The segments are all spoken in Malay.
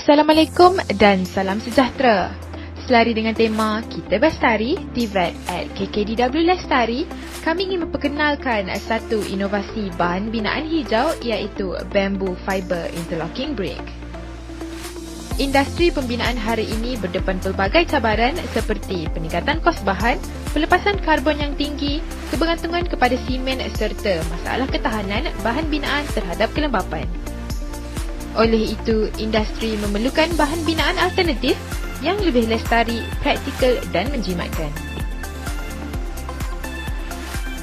Assalamualaikum dan salam sejahtera. Selari dengan tema Kita Bestari, TVET at KKDW Lestari, kami ingin memperkenalkan satu inovasi bahan binaan hijau iaitu Bamboo Fiber Interlocking Brick. Industri pembinaan hari ini berdepan pelbagai cabaran seperti peningkatan kos bahan, pelepasan karbon yang tinggi, kebergantungan kepada simen serta masalah ketahanan bahan binaan terhadap kelembapan. Oleh itu, industri memerlukan bahan binaan alternatif yang lebih lestari, praktikal dan menjimatkan.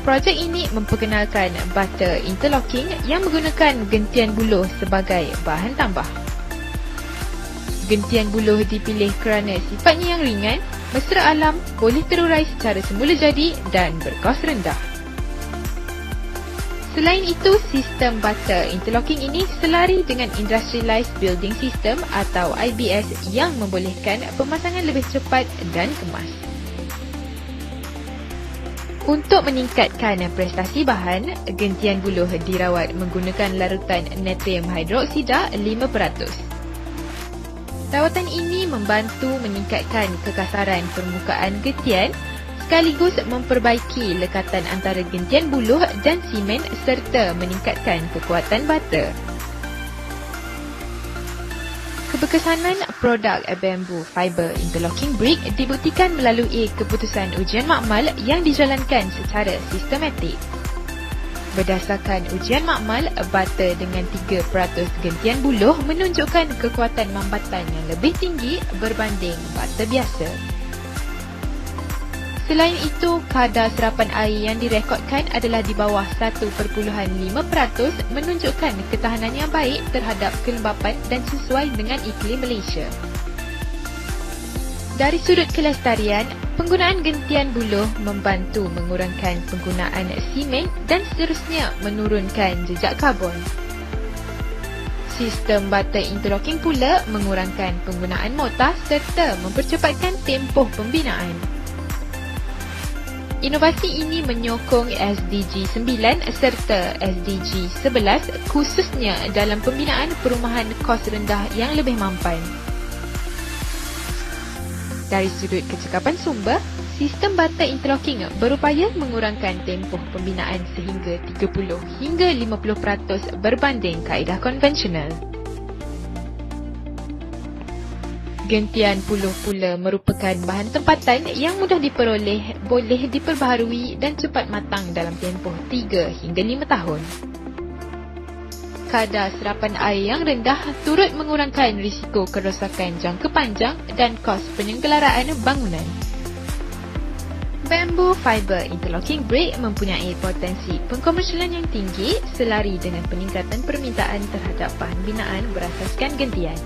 Projek ini memperkenalkan butter interlocking yang menggunakan gentian buluh sebagai bahan tambah. Gentian buluh dipilih kerana sifatnya yang ringan, mesra alam, boleh terurai secara semula jadi dan berkos rendah. Selain itu, sistem butter interlocking ini selari dengan Industrialized Building System atau IBS yang membolehkan pemasangan lebih cepat dan kemas. Untuk meningkatkan prestasi bahan, gentian buluh dirawat menggunakan larutan natrium hidroksida 5%. Rawatan ini membantu meningkatkan kekasaran permukaan gentian sekaligus memperbaiki lekatan antara gentian buluh dan simen serta meningkatkan kekuatan butter. Keberkesanan produk Bamboo Fiber Interlocking Brick dibuktikan melalui keputusan ujian makmal yang dijalankan secara sistematik. Berdasarkan ujian makmal, butter dengan 3% gentian buluh menunjukkan kekuatan mambatan yang lebih tinggi berbanding butter biasa. Selain itu, kadar serapan air yang direkodkan adalah di bawah 1.5%, menunjukkan ketahanan yang baik terhadap kelembapan dan sesuai dengan iklim Malaysia. Dari sudut kelestarian, penggunaan gentian buluh membantu mengurangkan penggunaan simen dan seterusnya menurunkan jejak karbon. Sistem butter interlocking pula mengurangkan penggunaan mortar serta mempercepatkan tempoh pembinaan. Inovasi ini menyokong SDG 9 serta SDG 11 khususnya dalam pembinaan perumahan kos rendah yang lebih mampan. Dari sudut kecekapan sumber, sistem butter interlocking berupaya mengurangkan tempoh pembinaan sehingga 30 hingga 50% berbanding kaedah konvensional. Gentian buluh pula merupakan bahan tempatan yang mudah diperoleh, boleh diperbaharui dan cepat matang dalam tempoh 3 hingga 5 tahun. Kadar serapan air yang rendah turut mengurangkan risiko kerosakan jangka panjang dan kos penyenggelaraan bangunan. Bamboo Fiber Interlocking Brick mempunyai potensi pengkomersialan yang tinggi selari dengan peningkatan permintaan terhadap bahan binaan berasaskan gentian.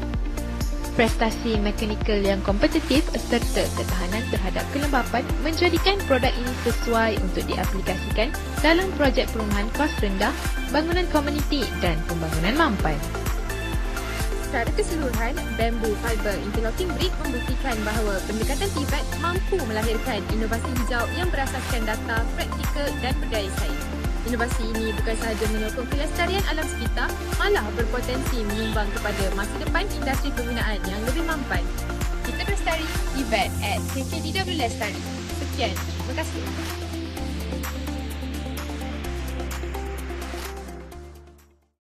Prestasi mekanikal yang kompetitif serta ketahanan terhadap kelembapan menjadikan produk ini sesuai untuk diaplikasikan dalam projek perumahan kos rendah, bangunan komuniti dan pembangunan mampan. Secara keseluruhan, Bamboo Fiber Interlocking Brick membuktikan bahawa pendekatan TVET mampu melahirkan inovasi hijau yang berasaskan data, praktikal dan berdaya saing. Inovasi ini bukan sahaja menyokong kelestarian alam sekitar, malah berpotensi menyumbang kepada masa depan industri pembinaan yang lebih mampan. Kita Bestari, TVET at KKDW Lestari. Sekian, terima kasih.